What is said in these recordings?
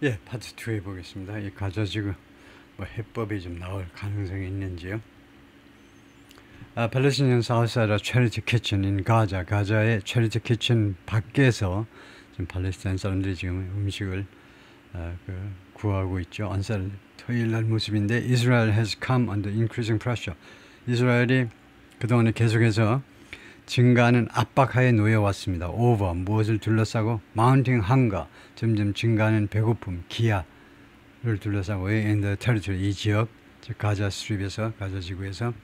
예, 파트 2 해보겠습니다. 이 가자 지금 뭐 해법이 좀 나올 가능성이 있는지요? 팔레스타인 사우스사이드 체리티 키친 인 가자, 가자의 체리티 키친 밖에서 지금 팔레스타인 사람들이 지금 음식을 구하고 있죠. 언살 토요일 날 모습인데, Israel has come under increasing pressure. 이스라엘이 그동안에 계속해서 증가하는 압박하에 놓여왔습니다. over, 무엇을 둘러싸고, mounting hunger, 점점 증가하는 배고픔, 기아를 둘러싸고, in the territory, 이 지역, 즉 가자 스트립에서, 가자 지구에서.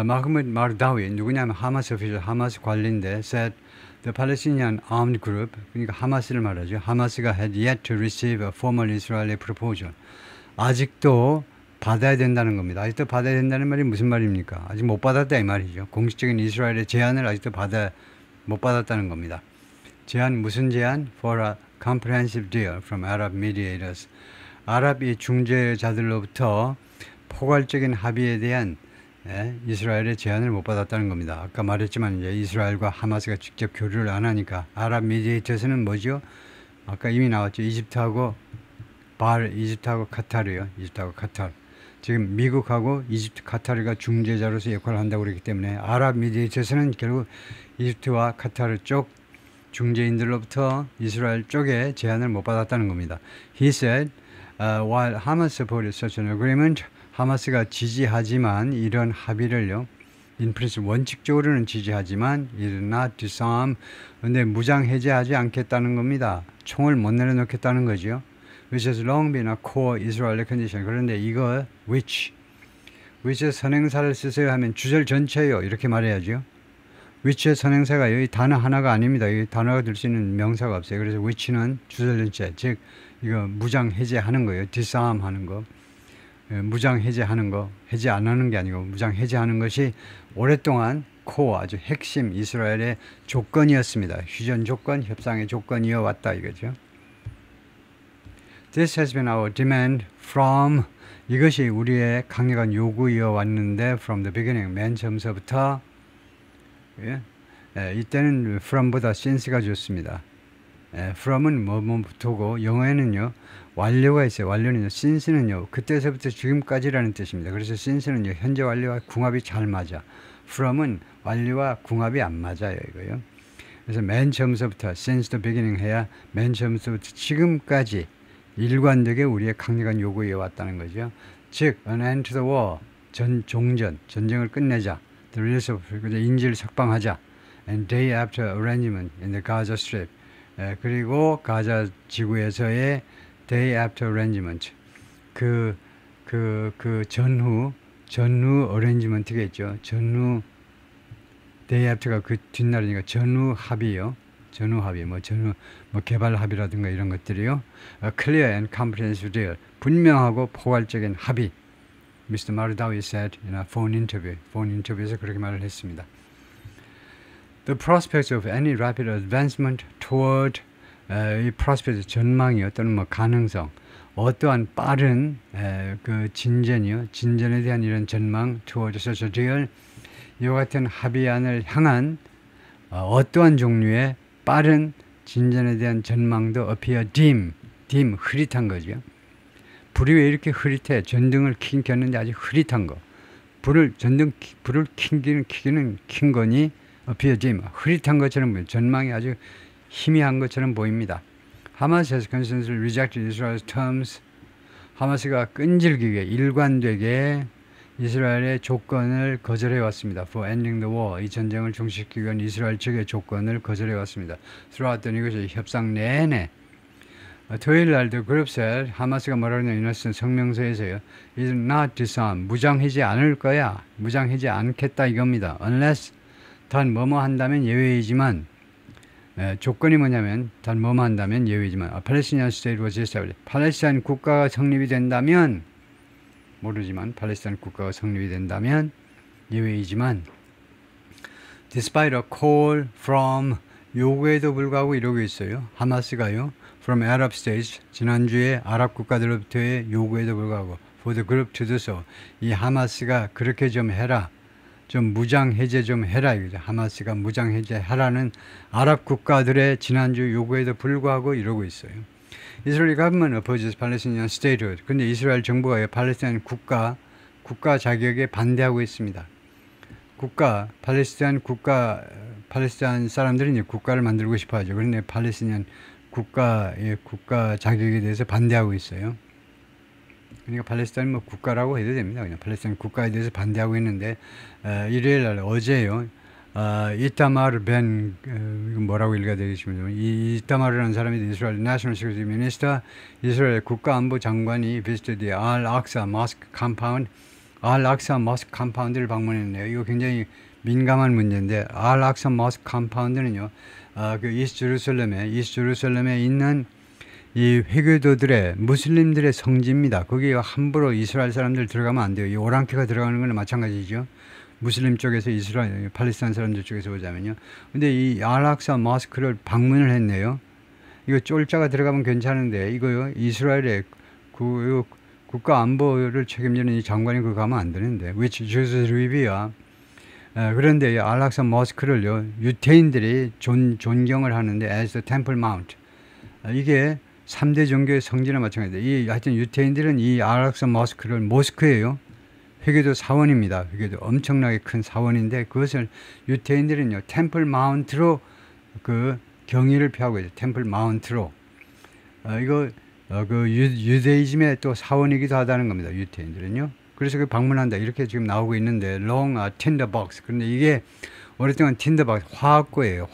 마흐무드 마르다위, 누구냐면 하마스 오피셜, 하마스 관리인데, said the Palestinian armed group, 그러니까 하마스를 말하죠. 하마스가 had yet to receive a formal Israeli proposal. 아직도 받아야 된다는 겁니다. 아직도 받아야 된다는 말이 무슨 말입니까? 아직 못 받았다 이 말이죠. 공식적인 이스라엘의 제안을 아직도 못 받았다는 겁니다. 제안, 무슨 제안? For a comprehensive deal from Arab mediators. 아랍 중재자들로부터 포괄적인 합의에 대한 이스라엘의 제안을 못 받았다는 겁니다. 아까 말했지만 이제 이스라엘과 하마스가 직접 교류를 안 하니까 아랍 미디에이터스는 뭐죠? 아까 이미 나왔죠. 이집트하고 카타르요. 이집트하고 카타르. 지금 미국하고 이집트, 카타르가 중재자로서 역할을 한다고 그랬기 때문에 아랍 미디에이터스는 결국 이집트와 카타르 쪽 중재인들로부터 이스라엘 쪽에 제안을 못 받았다는 겁니다. He said, while Hamas supported such an agreement, 하마스가 지지하지만 이런 합의를요, in principle 원칙적으로는 지지하지만 it did not disarm, 근데 무장 해제하지 않겠다는 겁니다. 총을 못 내려놓겠다는 거죠. which has long been a core Israeli condition. 그런데 이거 which 선행사를 쓰세요 하면 주절 전체요 이렇게 말해야죠. which의 선행사가요, 이 단어 하나가 아닙니다. 이 단어가 될 수 있는 명사가 없어요. 그래서 which는 주절 전체, 즉 이거 무장 해제하는 거예요. disarm 하는 거, 무장 해제하는 거, 해제 안 하는 게 아니고 무장 해제하는 것이 오랫동안 코어, 아주 핵심 이스라엘의 조건이었습니다. 휴전 조건, 협상의 조건이어 왔다 이거죠. This has been our demand from, 이것이 우리의 강력한 요구이어 왔는데 from the beginning, 맨 처음서부터. 이때는 from보다 since가 좋습니다. from은 뭐부터고, 영어에는요 완료가 있어요. 완료는요, since는요 그때서부터 지금까지라는 뜻입니다. 그래서 since는요 현재 완료와 궁합이 잘 맞아. from은 완료와 궁합이 안 맞아요 이거요. 그래서 맨 처음서부터 since the beginning 해야 맨 처음서부터 지금까지 일관되게 우리의 강력한 요구에 왔다는 거죠. 즉, an end to the war, 종전, 전쟁을 끝내자. the release of, 인질을 석방하자. and day after arrangement in the Gaza Strip. 그리고 가자 지구에서의 day after arrangement. 전후 arrangement겠죠. 전후, day after가 그 뒷날이니까 전후 합의요. 전후 합의, 개발 합의라든가 이런 것들이요. Clear and comprehensive deal. 분명하고 포괄적인 합의. Mr. Mardawi said in a phone interview. 폰 인터뷰에서 그렇게 말을 했습니다. The prospects of any rapid advancement toward, 이 prospect, 전망이요, 또는 가능성, 어떠한 빠른 진전이요, 진전에 대한 이런 전망, toward such a deal, 이와 같은 합의안을 향한 어떠한 종류의 빠른 진전에 대한 전망도 appear dim, 흐릿한 거죠. 불이 왜 이렇게 흐릿해? 전등을 켰는데 아주 흐릿한 거. 불을 킨 거니 appear dim, 흐릿한 것처럼 보여요. 전망이 아주 희미한 것처럼 보입니다. Hamas has consistently rejected Israel's terms. 하마스가 끈질기게, 일관되게 이스라엘의 조건을 거절해 왔습니다. For ending the war, 이 전쟁을 종식시키기 위한 이스라엘 측의 조건을 거절해 왔습니다. Throughout the negotiation, 협상 내내. 토요일 날도 그룹 said, 하마스가 뭐라고 했냐면 성명서에서요, is not disarm, 무장해제 않을 거야, 무장해제 않겠다 이겁니다. Unless, 단 뭐뭐 한다면 예외이지만, 조건이 뭐냐면 단 뭐뭐 한다면 예외이지만, Palestinian state was established, 팔레스타인 국가가 성립이 된다면, 모르지만 팔레스타인 국가가 성립이 된다면 예외이지만, despite a call from, 요구에도 불구하고 이러고 있어요. 하마스가요, from Arab states, 지난주에 아랍 국가들로부터의 요구에도 불구하고 for the group to do so, 이 하마스가 그렇게 좀 해라, 좀 무장 해제 좀 해라 이거죠. 하마스가 무장 해제 하라는 아랍 국가들의 지난주 요구에도 불구하고 이러고 있어요. Israeli government opposes Palestinian statehood. 근데 이스라엘 정부가 팔레스타인 국가 자격에 반대하고 있습니다. 팔레스타인 사람들은 이제 국가를 만들고 싶어 하죠. 그런데 팔레스타인 국가 자격에 대해서 반대하고 있어요. 그러니까 팔레스타인 뭐 국가라고 해도 됩니다. 그냥 팔레스타인 국가에 대해서 반대하고 있는데, 일요일 날 어제요. 이타마르 벤, 뭐라고 읽어야 되겠습니까? 이타마르라는 사람이 이스라엘 National Security Minister, 이스라엘 국가안보 장관이 visited the Al-Aqsa Mosque Compound, Al-Aqsa Mosque Compound를 방문했네요. 이거 굉장히 민감한 문제인데, Al-Aqsa Mosque Compound는요, 그 이스트 제루살렘에 있는 이 회교도들의 무슬림들의 성지입니다. 거기에 함부로 이스라엘 사람들 들어가면 안 돼요. 이 오랑캐가 들어가는 거는 마찬가지죠. 무슬림 쪽에서 이스라엘, 팔레스타인 사람들 쪽에서 보자면요. 근데 이 알락사 마스크를 방문을 했네요. 이거 쫄자가 들어가면 괜찮은데, 이거요, 이스라엘의 국가 안보를 책임지는 이 장관이 그거 가면 안 되는데, which Jews revere. 그런데 이 알락사 마스크를요, 유태인들이 존경을 하는데, as the Temple Mount. 이게 3대 종교의 성지나 마찬가지입니다. 하여튼 유태인들은 이 알락사 마스크를 모스크예요. 회계도 사원입니다. 회계도 엄청나게 큰 사원인데 그것을 유태인들은요 템플 마운트로 그 경의를 표하고 있어요. 템플 마운트로 이거 그 유대이즘의 또 사원이기도 하다는 겁니다. 유태인들은요. 그래서 그 방문한다 이렇게 지금 나오고 있는데 long tinderbox. 그런데 이게 오랫동안 tinderbox 화학고예요.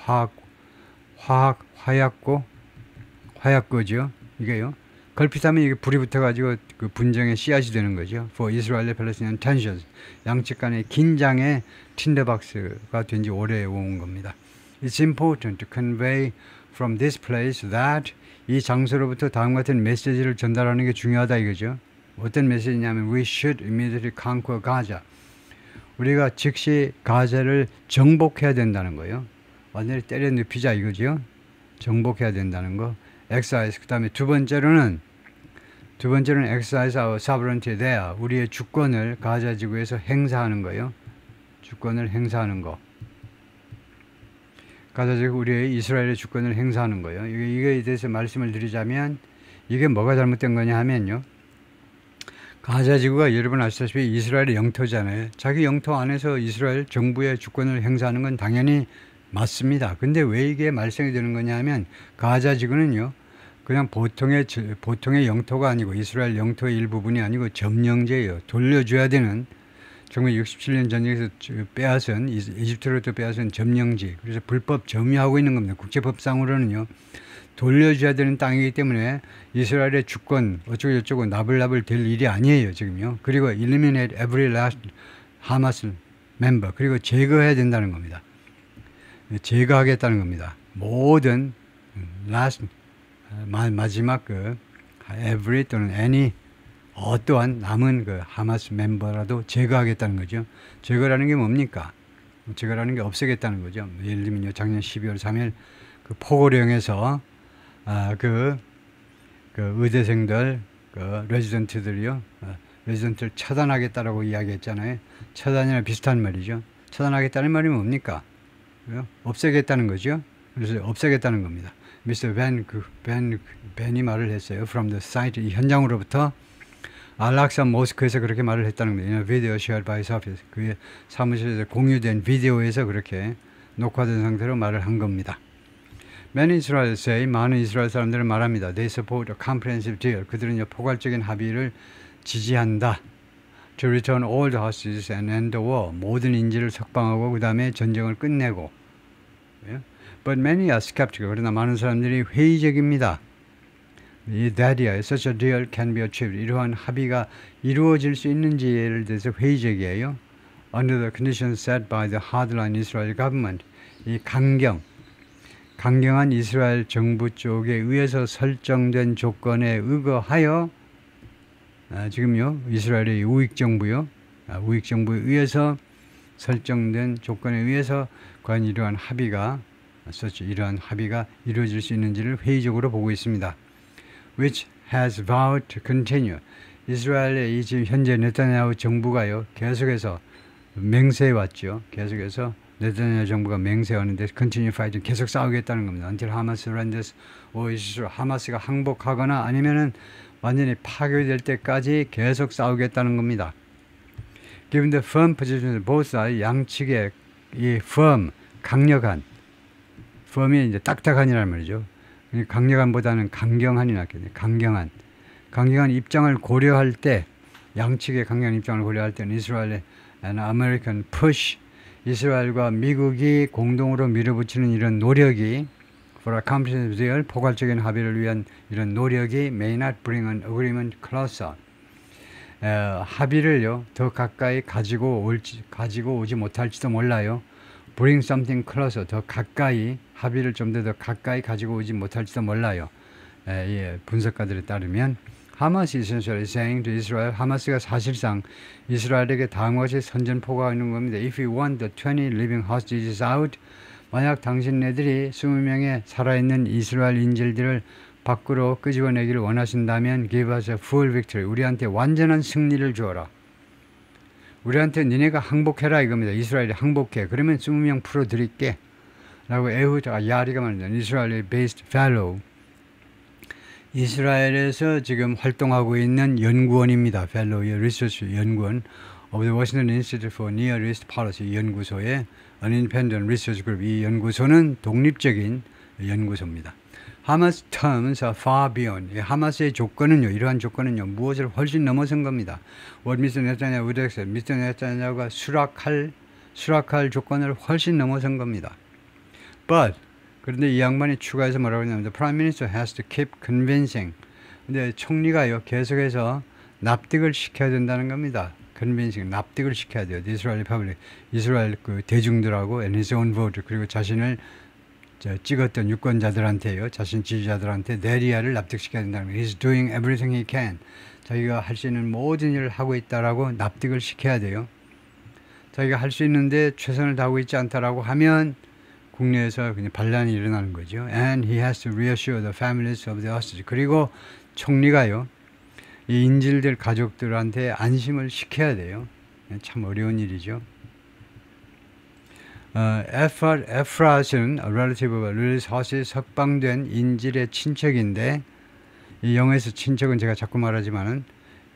화약고죠. 이게요. 걸핏하면 이게 불이 붙어가지고 그 분쟁의 씨앗이 되는 거죠. For Israel Palestinian tensions. 양측 간의 긴장의 틴더박스가 된 지 오래 온 겁니다. It's important to convey from this place that 이 장소로부터 다음 같은 메시지를 전달하는 게 중요하다 이거죠. 어떤 메시지냐면 We should immediately conquer Gaza. 우리가 즉시 가자를 정복해야 된다는 거예요. 완전히 때려 눕히자 이거죠. 정복해야 된다는 거. Exercise. 그 다음에 두 번째로는 exercise our sovereignty there. 우리의 주권을 가자 지구에서 행사하는 거예요. 주권을 행사하는 거. 가자 지구 우리의 이스라엘의 주권을 행사하는 거예요. 이거에 대해서 말씀을 드리자면 이게 뭐가 잘못된 거냐 하면요. 가자 지구가 여러분 아시다시피 이스라엘의 영토잖아요. 자기 영토 안에서 이스라엘 정부의 주권을 행사하는 건 당연히 맞습니다. 근데 왜 이게 말썽이 되는 거냐 하면 가자 지구는요. 그냥 보통의 영토가 아니고 이스라엘 영토의 일부분이 아니고 점령제예요. 돌려줘야 되는 1967년 전쟁에서 빼앗은 이집트로부터 빼앗은 점령지. 그래서 불법 점유하고 있는 겁니다. 국제법상으로는요. 돌려줘야 되는 땅이기 때문에 이스라엘의 주권 어쩌고저쩌고 나불나불 될 일이 아니에요. 지금요. 그리고 eliminate every last 하마스 member. 그리고 제거해야 된다는 겁니다. 제거하겠다는 겁니다. 모든 last 마지막 그 every 또는 any 어떠한 남은 그 하마스 멤버라도 제거하겠다는 거죠. 제거라는 게 뭡니까? 제거라는 게 없애겠다는 거죠. 예를 들면요, 작년 12월 3일 그 포고령에서 그 의대생들, 그 레지던트들이요, 레지던트를 차단하겠다라고 이야기했잖아요. 차단이랑 비슷한 말이죠. 차단하겠다는 말이 뭡니까? 없애겠다는 거죠. 그래서 없애겠다는 겁니다. 미스터 벤이 말을 했어요. From the site, 이 현장으로부터 알락사 모스크에서 그렇게 말을 했다는 겁니다. 비디오 shared by his office. 그의 사무실에서 공유된 비디오에서 그렇게 녹화된 상태로 말을 한 겁니다. Many Israelis say, 많은 이스라엘 사람들은 말합니다. They support a comprehensive deal. 그들은 포괄적인 합의를 지지한다. To return all the hostages and end the war. 모든 인질을 석방하고 그 다음에 전쟁을 끝내고. But many are skeptical. 그러나 많은 사람들이 회의적입니다. That such a deal can be achieved. 이러한 합의가 이루어질 수 있는지에 대해서 회의적이에요. Under the conditions set by the hardline Israel government. 이 강경한 이스라엘 정부 쪽에 의해서 설정된 조건에 의거하여 지금요 이스라엘의 우익정부에 의해서 설정된 조건에 의해서 과연 이러한 합의가 이루어질 수 있는지를 회의적으로 보고 있습니다. Which has vowed to continue. 이스라엘의 이 지금 현재 네타냐후 정부가요 계속해서 맹세해 왔죠. 계속해서 네타냐후 정부가 맹세하는데 continue fighting 계속 싸우겠다는 겁니다. until Hamas surrenders or 하마스가 항복하거나 아니면은 완전히 파괴될 때까지 계속 싸우겠다는 겁니다. Given the firm position of both sides, 양측의 이 firm, 강력한, firm이 이제 딱딱한이라는 말이죠. 강력한보다는 강경한이 낫겠네요. 강경한 입장을 고려할 때, 양측의 강경한 입장을 고려할 때는 이스라엘의 and American push, 이스라엘과 미국이 공동으로 밀어붙이는 이런 노력이 for a comprehensive, 포괄적인 합의를 위한 이런 노력이 may not bring an agreement closer. 합의를요 더 가까이 가지고 오지 못할지도 몰라요. bring something closer, 더 가까이, 합의를 좀 더 가까이 가지고 오지 못할지도 몰라요. 분석가들에 따르면 하마스 essentially saying to Israel, 하마스가 사실상 이스라엘에게 다음과 같이 선전포고가 있는 겁니다. If you want the 20 living hostages out, 만약 당신네들이 20명의 살아있는 이스라엘 인질들을 밖으로 끄집어내기를 원하신다면 give us a full victory. 우리한테 완전한 승리를 주어라. 우리한테 니네가 항복해라 이겁니다. 이스라엘이 항복해. 그러면 20명 풀어드릴게. 라고 에후드가 야리가 말합니다. 이스라엘의 based fellow. 이스라엘에서 지금 활동하고 있는 연구원입니다. 펠로우의 리서치 연구원 of the Washington Institute for Near East Policy 연구소의 An Independent Research Group. 이 연구소는 독립적인 연구소입니다. 하마스 terms are far beyond. 하마스의 조건은요, 이러한 조건은요, 무엇을 훨씬 넘어선 겁니다. What Mr. Netanyahu would accept. Mr. Netanyahu가 수락할 조건을 훨씬 넘어선 겁니다. But 그런데 이 양반이 추가해서 뭐라고 하냐면 The Prime Minister has to keep convincing. 근데 총리가요 계속해서 납득을 시켜야 된다는 겁니다. convincing, 납득을 시켜야 돼요. 이스라엘 public, 이스라엘 그 대중들하고 and his own vote, 그리고 자신을 찍었던 유권자들한테요, 자신 지지자들한테 내리아를 납득시켜야 된다는 거예요. He's doing everything he can. 자기가 할 수 있는 모든 일을 하고 있다라고 납득을 시켜야 돼요. 자기가 할 수 있는데 최선을 다하고 있지 않다라고 하면 국내에서 그냥 반란이 일어나는 거죠. And he has to reassure the families of the hostages. 그리고 총리가요, 이 인질들 가족들한테 안심을 시켜야 돼요. 참 어려운 일이죠. 에프라스는 relative release hostage, 석방된 인질의 친척인데, 이 영어에서 친척은 제가 자꾸 말하지만은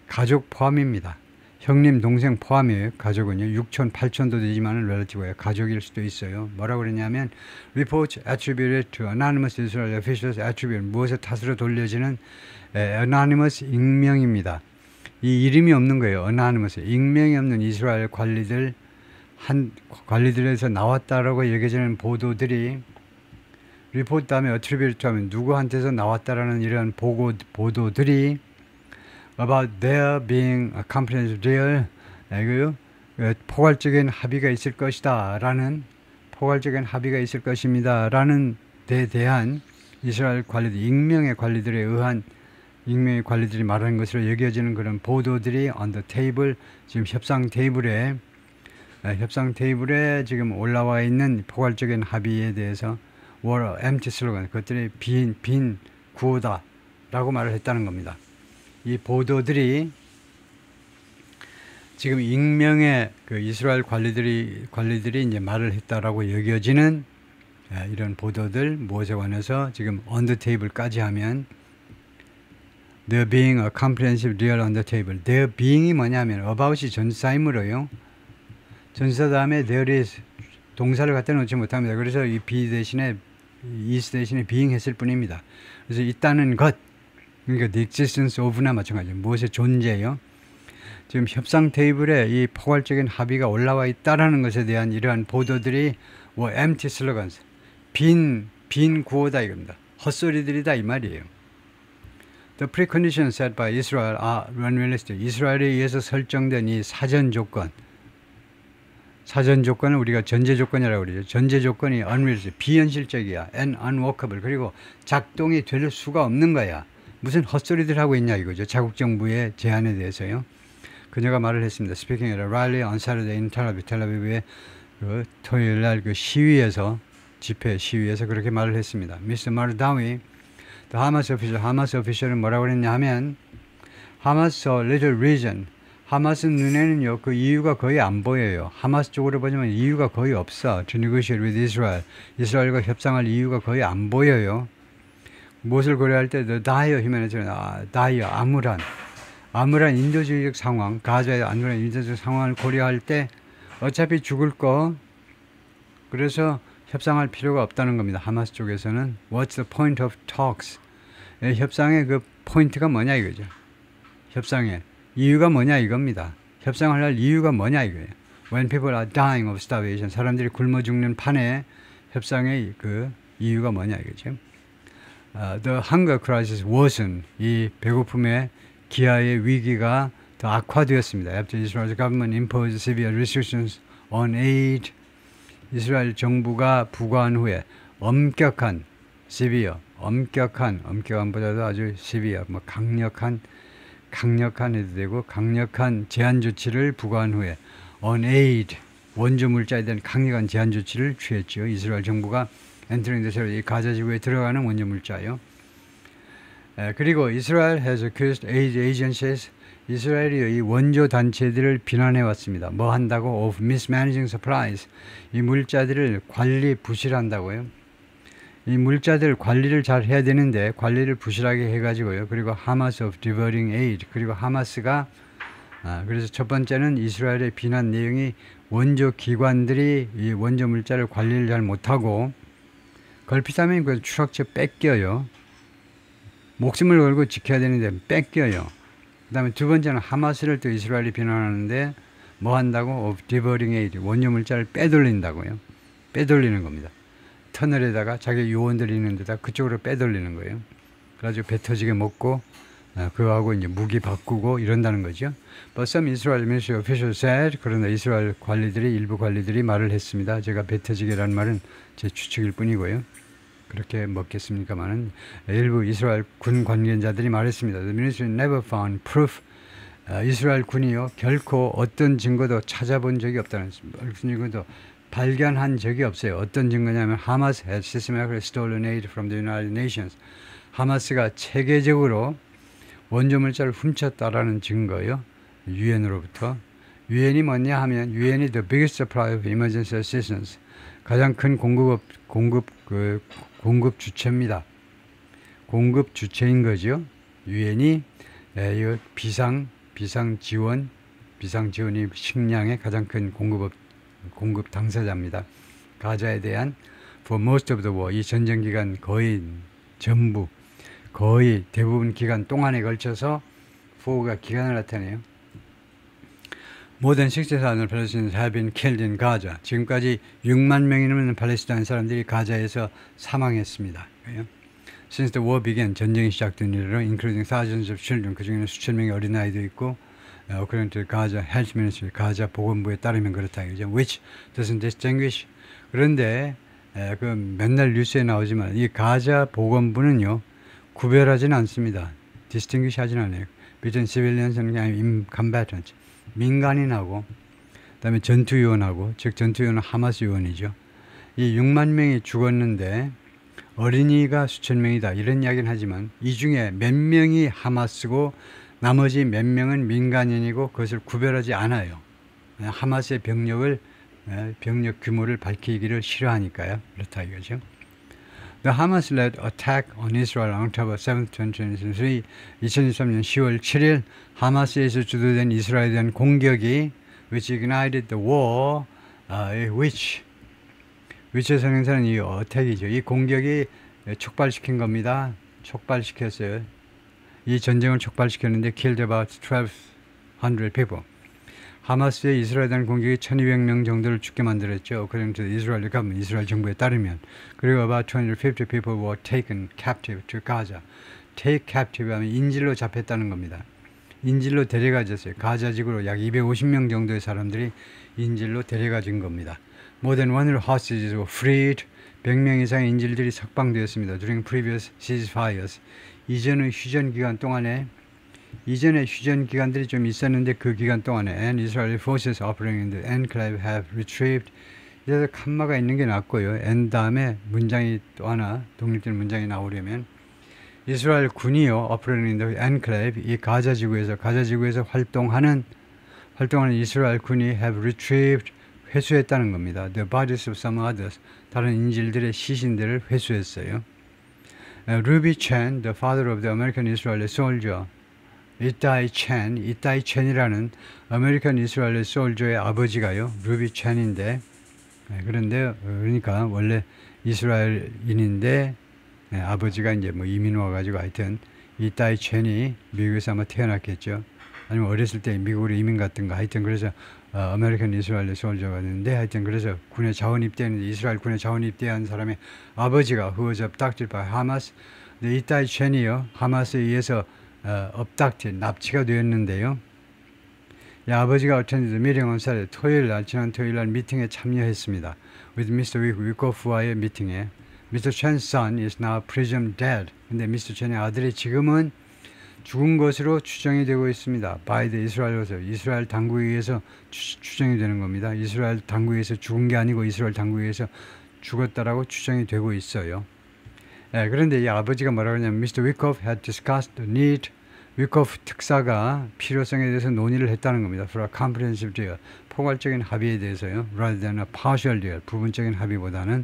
가족 포함입니다. 형님, 동생 포함이에요. 가족은요. 6천, 8천도 되지만은 relative예요. 가족일 수도 있어요. 뭐라고 그러냐면 reports attributed to anonymous Israeli officials attribute, 무엇의 탓으로 돌려지는 anonymous 익명입니다. 이 이름이 없는 거예요. anonymous, 익명이 없는 이스라엘 관리들에서 나왔다라고 얘기해지는 보도들이 report 다음에 attribute 하면 누구한테서 나왔다라는 이런 보도들이 about there being a comprehensive deal, 포괄적인 합의가 있을 것이다 라는, 포괄적인 합의가 있을 것입니다 라는 데 대한 이스라엘 관리들, 익명의 관리들에 의한, 익명의 관리들이 말하는 것으로 여겨지는 그런 보도들이 on the table, 지금 협상 테이블에 지금 올라와 있는 포괄적인 합의에 대해서 were empty slogan, 그것들이 빈 구호다 라고 말을 했다는 겁니다. 이 보도들이 지금 익명의 그 이스라엘 관리들이 이제 말을 했다라고 여겨지는 이런 보도들, 무엇에 관해서 지금 on the table까지 하면 there being a comprehensive deal on the table. there being이 뭐냐면 about이 전치사이므로요. 전치사 다음에 there is 동사를 갖다 놓지 못합니다. 그래서 이 be 대신에 is 대신에 being 했을 뿐입니다. 그래서 있다는 것, 그러니까 the existence of나 마찬가지예요. 무엇의 존재요. 지금 협상 테이블에 이 포괄적인 합의가 올라와 있다라는 것에 대한 이러한 보도들이 empty slogans, 빈 구호다 이겁니다. 헛소리들이다 이 말이에요. The preconditions set by Israel are unrealistic. 이스라엘에 의해서 설정된 이 사전 조건을 우리가 전제 조건이라고 그러죠. 전제 조건이 unrealistic, 비현실적이야, and unworkable, 그리고 작동이 될 수가 없는 거야. 무슨 헛소리들 하고 있냐 이거죠. 자국 정부의 제안에 대해서요. 그녀가 말을 했습니다. Speaking at a rally on Saturday in Tel Aviv, 텔아비브의 그 토요일 날 그 시위에서, 집회 시위에서 그렇게 말을 했습니다. Mr. Mardawi, the 하마스 오피셜은 뭐라고 그랬냐 하면 하마스 little region, 하마스 눈에는요, 그 이유가 거의 안 보여요. 하마스 쪽으로 보자면 이유가 거의 없어. To negotiate with Israel. 이스라엘과 협상할 이유가 거의 안 보여요. 무엇을 고려할 때, the dire humanitarian, dire, 암울한 인도주의적 상황, 가자의 암울한 인도주의적 상황을 고려할 때 어차피 죽을 거, 그래서 협상할 필요가 없다는 겁니다. 하마스 쪽에서는. What's the point of talks? 협상의 그 포인트가 뭐냐 이거죠. 협상의 이유가 뭐냐 이겁니다. 협상을 할 이유가 뭐냐 이거예요. When people are dying of starvation, 사람들이 굶어 죽는 판에 협상의 그 이유가 뭐냐 이거죠. The hunger crisis worsened. 이 배고픔의 기아의 위기가 더 악화되었습니다. After Israel's government imposed severe restrictions on aid. 이스라엘 정부가 부과한 후에 엄격한 severe, 엄격한보다도 아주 severe, 뭐 강력한 해도 되고 강력한 제한 조치를 부과한 후에 on aid, 원조 물자에 대한 강력한 제한 조치를 취했죠. 이스라엘 정부가 entering the 이 가자 지구에 들어가는 원조 물자요. 그리고 이스라엘 has accused aid agencies. 이스라엘이 이 원조 단체들을 비난해 왔습니다. 뭐 한다고? Of mismanaging supplies. 이 물자들을 관리 부실한다고요. 이 물자들 관리를 잘 해야 되는데 관리를 부실하게 해가지고요. 그리고 하마스 of diverting aid. 그리고 하마스가 그래서 첫 번째는 이스라엘의 비난 내용이 원조 기관들이 이 원조 물자를 관리를 잘 못하고 걸핏하면 그 추락처 뺏겨요. 목숨을 걸고 지켜야 되는데 뺏겨요. 그 다음에 두 번째는 하마스를 또 이스라엘이 비난하는데 뭐 한다고? Of diverting aid. 원조 물자를 빼돌린다고요. 빼돌리는 겁니다. 터널에다가 자기 요원들이 있는 데다 그쪽으로 빼돌리는 거예요. 그래가지고 배 터지게 먹고 그거하고 이제 무기 바꾸고 이런다는 거죠. But some Israel military officials said, 그러나 이스라엘 관리들이 일부 관리들이 말을 했습니다. 제가 배 터지게라는 말은 제 추측일 뿐이고요. 그렇게 먹겠습니까만은 일부 이스라엘 군 관계자들이 말했습니다. The ministry never found proof. 이스라엘 군이요 결코 어떤 증거도 찾아본 적이 없다는 무슨 증거도 발견한 적이 없어요. 어떤 증거냐면 하마스 had systematically stolen aid from the United Nations. 하마스가 체계적으로 원조 물자를 훔쳤다라는 증거요. 유엔으로부터. 유엔이 뭐냐 하면 유엔이 the biggest supplier of emergency assistance. 가장 큰 공급 주체입니다. 공급 주체인 거죠. 유엔이 비상 지원이 식량의 가장 큰 공급 당사자입니다. 가자에 대한 for most of the war 이 전쟁 기간 거의 대부분 기간 동안에 걸쳐서 for가 기간을 나타내요. More than 60,000 Palestinians have been killed in Gaza. 지금까지 6만 명이 넘는 팔레스타인 사람들이 가자에서 사망했습니다. Since the war began, 전쟁이 시작된 이래로 including thousands of children, 그 중에는 수천 명의 어린아이도 있고 according to Gaza Health Ministry, 가자 보건부에 따르면 그렇다. Which doesn't distinguish. 그런데 그 맨날 뉴스에 나오지만 이 가자 보건부는요 구별하지는 않습니다. distinguish 하진 않아요. between civilians and combatants. 민간인하고 그다음에 전투요원하고 즉 전투요원은 하마스 요원이죠. 이 6만 명이 죽었는데 어린이가 수천 명이다 이런 이야기는 하지만 이 중에 몇 명이 하마스고 나머지 몇 명은 민간인이고 그것을 구별하지 않아요. 하마스의 병력 규모를 밝히기를 싫어하니까요. 그렇다 이거죠. The Hamas-led attack on Israel on October 7, 2023, 2023년 10월 7일 하마스에서 주도된 이스라엘에 대한 공격이 which ignited the war, which의 성형사는 이 어택이죠. 이 공격이 촉발시킨 겁니다. 촉발시켰어요. 이 전쟁을 촉발시켰는데 killed about 1,200 people. 하마스의 이스라엘에 대한 공격이 1,200명 정도를 죽게 만들었죠. according to the Israeli government, 이스라엘 정부에 따르면. 그리고 about 250 people were taken captive to Gaza. take captive 하면 인질로 잡혔다는 겁니다. 인질로 데려가졌어요. 가자 지구로 약 250명 정도의 사람들이 인질로 데려가진 겁니다. More than 100 hostages were freed. 100명 이상의 인질들이 석방되었습니다. During previous ceasefires. 이전의 휴전 기간들이 좀 있었는데 그 기간 동안에 and Israeli forces operating in the enclave have retrieved. 이래서 칸마가 있는 게 낫고요. and 다음에 문장이 또 하나 독립된 문장이 나오려면 이스라엘 군이요 operating in the enclave 이 가자 지구에서 활동하는 활동하는 이스라엘 군이 have retrieved 회수했다는 겁니다. The bodies of some others 다른 인질들의 시신들을 회수했어요. Ruby Chen, the father of the American Israeli soldier, 이따이 첸이라는 아메리칸 이스라엘 솔저의 아버지가요, 루비 첸인데, 그런데 그러니까 원래 이스라엘인인데 아버지가 이제 뭐 이민 와가지고 하여튼 이따이 첸이 미국에서 아마 태어났겠죠. 아니면 어렸을 때 미국으로 이민 갔던가 하여튼 그래서 아메리칸 이스라엘 솔저가 됐는데 하여튼 그래서 군에 자원 입대했는데 이스라엘 군에 자원 입대한 사람의 아버지가 who was abducted by Hamas. 근데 이따이 첸이요 하마스에 의해서 납치가 되었는데요. 아버지가 attended meeting on Saturday, 지난 토요일 날 미팅에 참여했습니다. with Mr. Wickoff와의 미팅에. Mr. Chen's son is now presumed dead. 근데 Mr. Chen의 아들이 지금은 죽은 것으로 추정이 되고 있습니다. by the 이스라엘 당국에 의해서 추정이 되는 겁니다. 이스라엘 당국에 의해서 죽은 게 아니고 이스라엘 당국에 의해서 죽었다라고 추정이 되고 있어요. 그런데 이 아버지가 뭐라고 하냐면 Mr. Wickoff had discussed the need. 위코프 특사가 필요성에 대해서 논의를 했다는 겁니다. For a comprehensive deal. 포괄적인 합의에 대해서요. Rather than a partial deal. 부분적인 합의보다는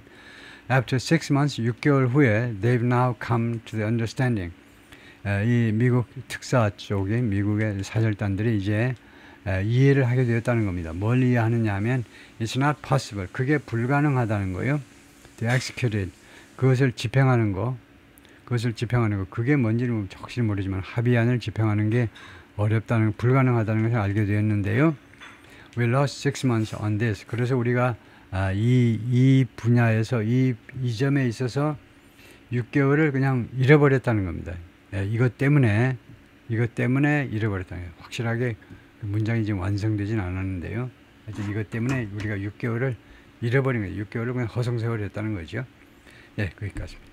After 6 months, 6개월 후에 they've now come to the understanding. 이 미국 특사 쪽에 미국의 사절단들이 이제 이해를 하게 되었다는 겁니다. 뭘 이해하느냐 하면 It's not possible. 그게 불가능하다는 거예요. To execute it. 그것을 집행하는 거. 그게 뭔지는 확실히 모르지만 합의안을 집행하는 게 어렵다는, 불가능하다는 것을 알게 되었는데요. We lost 6 months on this. 그래서 우리가 이 분야에서 이 점에 있어서 6개월을 그냥 잃어버렸다는 겁니다. 이것 때문에 잃어버렸다는 거예요. 확실하게 문장이 지금 완성되진 않았는데요. 하여튼 이것 때문에 우리가 6개월을 잃어버린 거예요. 6개월을 그냥 허송세월했다는 거죠. 거기까지입니다.